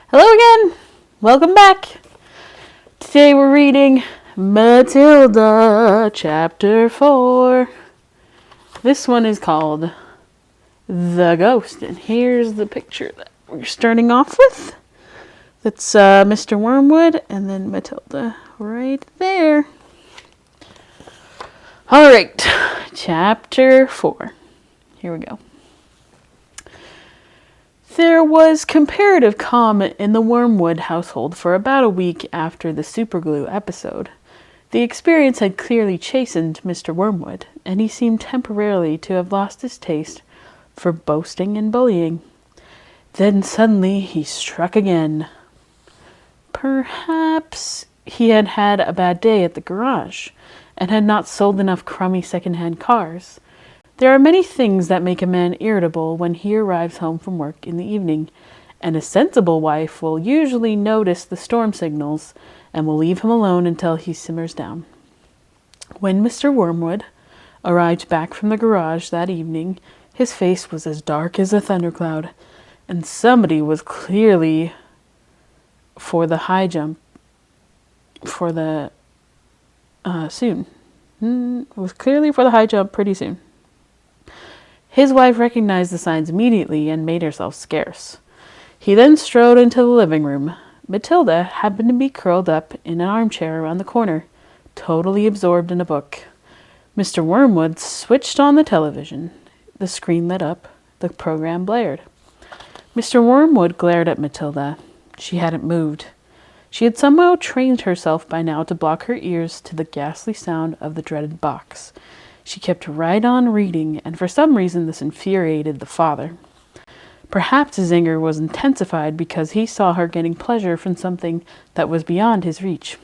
Hello again! Welcome back! Today we're reading Matilda Chapter 4. This one is called The Ghost, and here's the picture that we're starting off with. That's Mr. Wormwood and then Matilda right there. Alright, Chapter 4. Here we go. There was comparative calm in the Wormwood household for about a week after the superglue episode. The experience had clearly chastened Mr. Wormwood, and he seemed temporarily to have lost his taste for boasting and bullying. Then suddenly he struck again. Perhaps he had had a bad day at the garage, and had not sold enough crummy second-hand cars. There are many things that make a man irritable when he arrives home from work in the evening, and a sensible wife will usually notice the storm signals and will leave him alone until he simmers down. When Mr. Wormwood arrived back from the garage that evening, his face was as dark as a thundercloud, and somebody was clearly for the high jump soon. Was clearly for the high jump pretty soon. His wife recognized the signs immediately and made herself scarce. He then strode into the living room. Matilda happened to be curled up in an armchair around the corner, totally absorbed in a book. Mr. Wormwood switched on the television. The screen lit up. The program blared. Mr. Wormwood glared at Matilda. She hadn't moved. She had somehow trained herself by now to block her ears to the ghastly sound of the dreaded box. She kept right on reading, and for some reason this infuriated the father. Perhaps his anger was intensified because he saw her getting pleasure from something that was beyond his reach.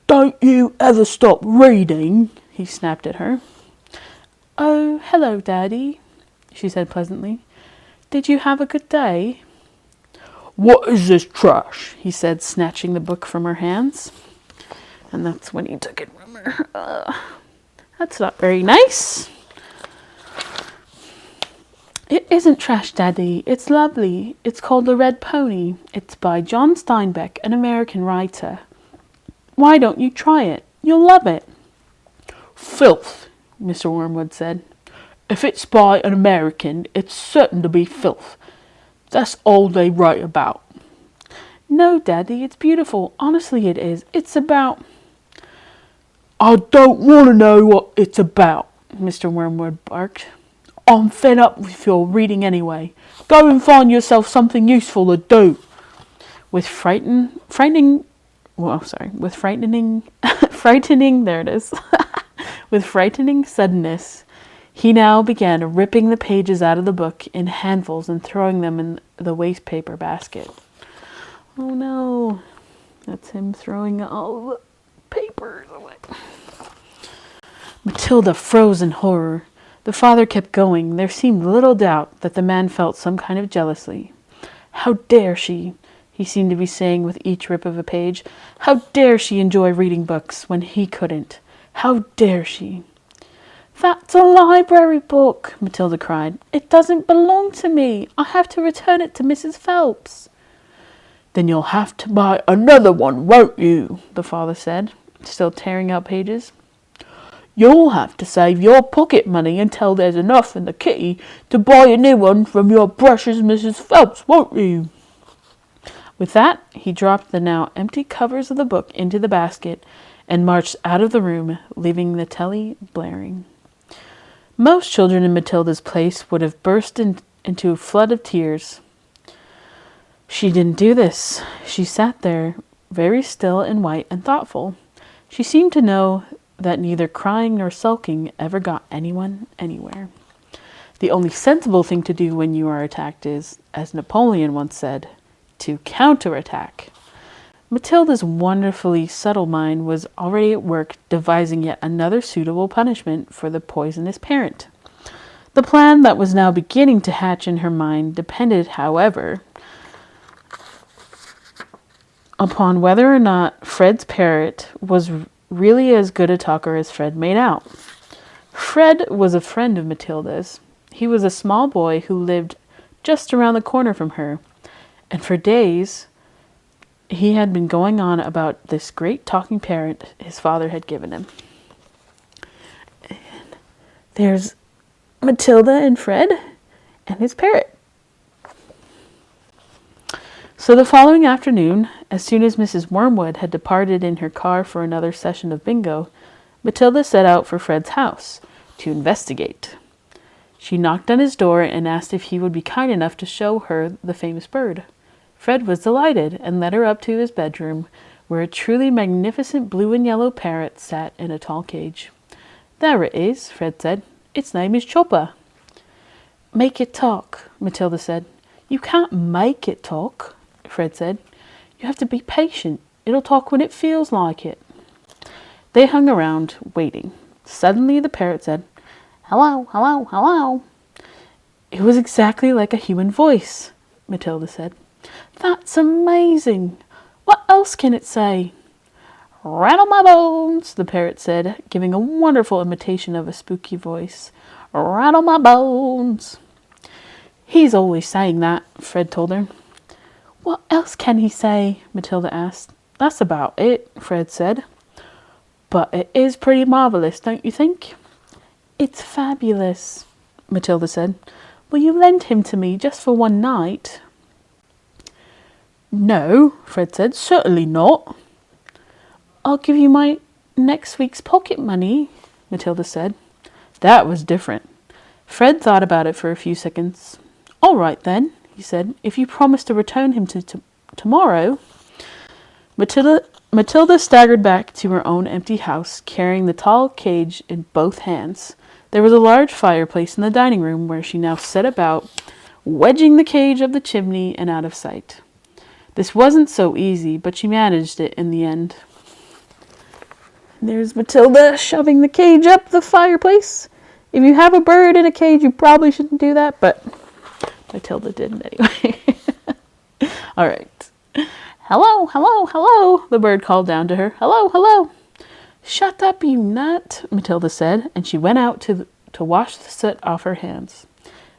"Don't you ever stop reading?" he snapped at her. "Oh, hello, Daddy," she said pleasantly. "Did you have a good day?" "What is this trash?" he said, snatching the book from her hands. And that's when he took it from her. That's not very nice. "It isn't trash, Daddy. It's lovely. It's called The Red Pony. It's by John Steinbeck, an American writer. Why don't you try it? You'll love it." "Filth," Mr. Wormwood said. "If it's by an American, it's certain to be filth. That's all they write about." "No, Daddy, it's beautiful. Honestly, it is. It's about—" "I don't want to know what it's about," Mr. Wormwood barked. "I'm fed up with your reading anyway. Go and find yourself something useful to do." With frightening, there it is. With frightening suddenness, he now began ripping the pages out of the book in handfuls and throwing them in the waste paper basket. Oh no, that's him throwing all the papers away. Matilda froze in horror. The father kept going. There seemed little doubt that the man felt some kind of jealousy. "How dare she?" he seemed to be saying with each rip of a page. "How dare she enjoy reading books when he couldn't? How dare she?" "That's a library book," Matilda cried. "It doesn't belong to me. I have to return it to Mrs. Phelps." "Then you'll have to buy another one, won't you?" the father said, still tearing out pages. "You'll have to save your pocket money until there's enough in the kitty to buy a new one from your precious Mrs. Phelps, won't you?" With that, he dropped the now empty covers of the book into the basket and marched out of the room, leaving the telly blaring. Most children in Matilda's place would have burst into a flood of tears. She didn't do this. She sat there, very still and white and thoughtful. She seemed to know that neither crying nor sulking ever got anyone anywhere. The only sensible thing to do when you are attacked is, as Napoleon once said, to counterattack. Matilda's wonderfully subtle mind was already at work devising yet another suitable punishment for the poisonous parent. The plan that was now beginning to hatch in her mind depended, however, upon whether or not Fred's parrot was really as good a talker as Fred made out. Fred was a friend of Matilda's. He was a small boy who lived just around the corner from her, And for days, he had been going on about this great talking parrot his father had given him. And there's Matilda and Fred and his parrot. So the following afternoon, as soon as Mrs. Wormwood had departed in her car for another session of bingo, Matilda set out for Fred's house to investigate. She knocked on his door and asked if he would be kind enough to show her the famous bird. Fred was delighted and led her up to his bedroom, where a truly magnificent blue and yellow parrot sat in a tall cage. "There it is," Fred said. "Its name is Chopper." "Make it talk," Matilda said. "You can't make it talk," Fred said. "You have to be patient. It'll talk when it feels like it." They hung around, waiting. Suddenly the parrot said, "Hello, hello, hello." "It was exactly like a human voice," Matilda said. "That's amazing. What else can it say?" "Rattle my bones," the parrot said, giving a wonderful imitation of a spooky voice. "Rattle my bones." "He's always saying that," Fred told her. "What else can he say?" Matilda asked. "That's about it," Fred said. "But it is pretty marvelous, don't you think?" "It's fabulous," Matilda said. "Will you lend him to me just for one night?" "No," Fred said, "certainly not." "I'll give you my next week's pocket money," Matilda said. That was different. Fred thought about it for a few seconds. "All right then," he said, "if you promise to return him tomorrow." Matilda staggered back to her own empty house, carrying the tall cage in both hands. There was a large fireplace in the dining room, where she now set about wedging the cage up the chimney and out of sight. This wasn't so easy, but she managed it in the end. There's Matilda shoving the cage up the fireplace. If you have a bird in a cage, you probably shouldn't do that, but Matilda didn't anyway. All right. "Hello, hello, hello," the bird called down to her. "Hello, hello." "Shut up, you nut," Matilda said, and she went out to wash the soot off her hands.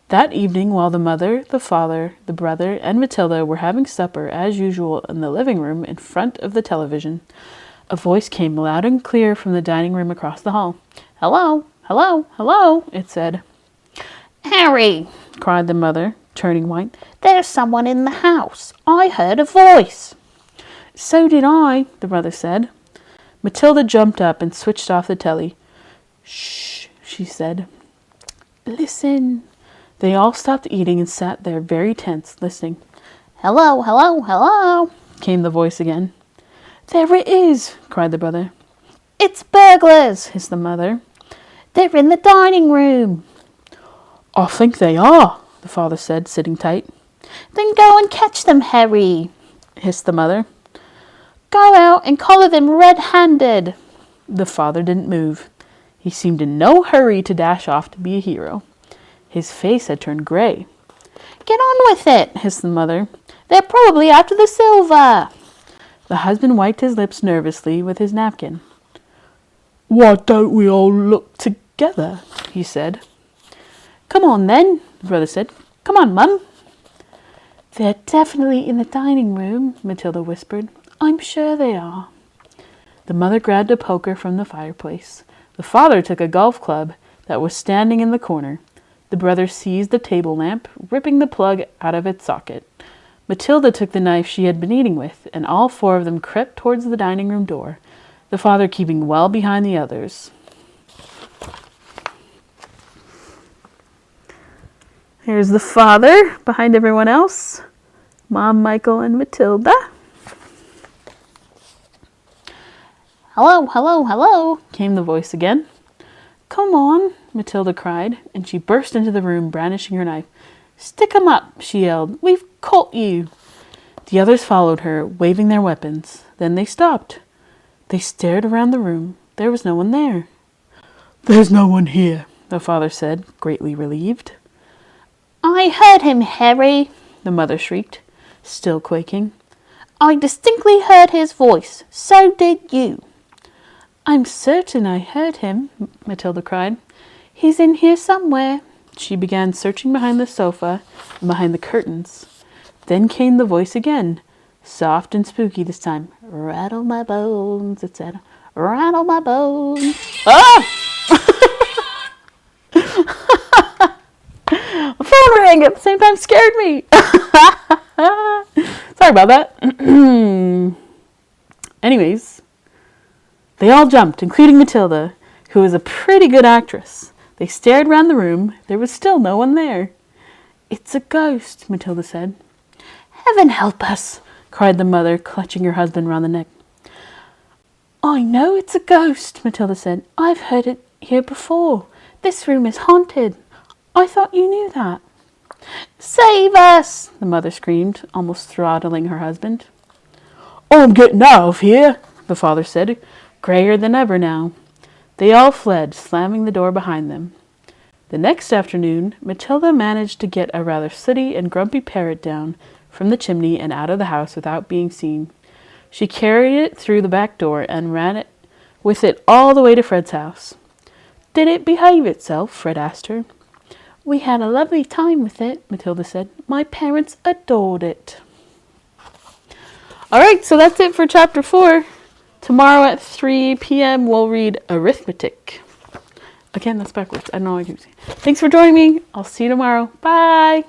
That evening, while the mother, the father, the brother, and Matilda were having supper, as usual, in the living room in front of the television, a voice came loud and clear from the dining room across the hall. "Hello, hello, hello," it said. "Harry," cried the mother, turning white, "there's someone in the house. I heard a voice." "So did I," the brother said. Matilda jumped up and switched off the telly. "Shh," she said. "Listen." They all stopped eating and sat there very tense, listening. "Hello, hello, hello," came the voice again. "There it is," cried the brother. "It's burglars," hissed the mother. "They're in the dining room." "I think they are," the father said, sitting tight. "Then go and catch them, Harry," hissed the mother. "Go out and collar them red-handed." The father didn't move. He seemed in no hurry to dash off to be a hero. His face had turned grey. "Get on with it," hissed the mother. "They're probably after the silver." The husband wiped his lips nervously with his napkin. "Why don't we all look together?" he said. "Come on, then," the brother said. "Come on, Mum." "They're definitely in the dining room," Matilda whispered. "I'm sure they are." The mother grabbed a poker from the fireplace. The father took a golf club that was standing in the corner. The brother seized the table lamp, ripping the plug out of its socket. Matilda took the knife she had been eating with, and all four of them crept towards the dining room door, the father keeping well behind the others. Here's the father behind everyone else. Mom, Michael, and Matilda. "Hello, hello, hello," came the voice again. "Come on," Matilda cried, and she burst into the room, brandishing her knife. "Stick 'em up," she yelled. "We've caught you." The others followed her, waving their weapons. Then they stopped. They stared around the room. There was no one there. "There's no one here," the father said, greatly relieved. "I heard him, Harry," the mother shrieked, still quaking. "I distinctly heard his voice. So did you." "I'm certain I heard him," Matilda cried. "He's in here somewhere." She began searching behind the sofa and behind the curtains. Then came the voice again, soft and spooky this time. Rattle my bones, it said. Rattle my bones. Ah! The phone rang at the same time, scared me. Sorry about that. Anyways, they all jumped, including Matilda, who was a pretty good actress. They stared round the room. There was still no one there. It's a ghost, Matilda said. Heaven help us, cried the mother, clutching her husband round the neck. I know it's a ghost, Matilda said. I've heard it here before. This room is haunted. I thought you knew that. Save us, the mother screamed, almost throttling her husband. I'm getting out of here, the father said, grayer than ever now. They all fled, slamming the door behind them. The next afternoon, Matilda managed to get a rather sooty and grumpy parrot down from the chimney and out of the house without being seen. She carried it through the back door and ran with it all the way to Fred's house. Did it behave itself? Fred asked her. We had a lovely time with it, Matilda said. My parents adored it. All right, so that's it for chapter 4. Tomorrow at 3 p.m. we'll read Arithmetic. Again, that's backwards. I don't know what I keep saying. Thanks for joining me. I'll see you tomorrow. Bye.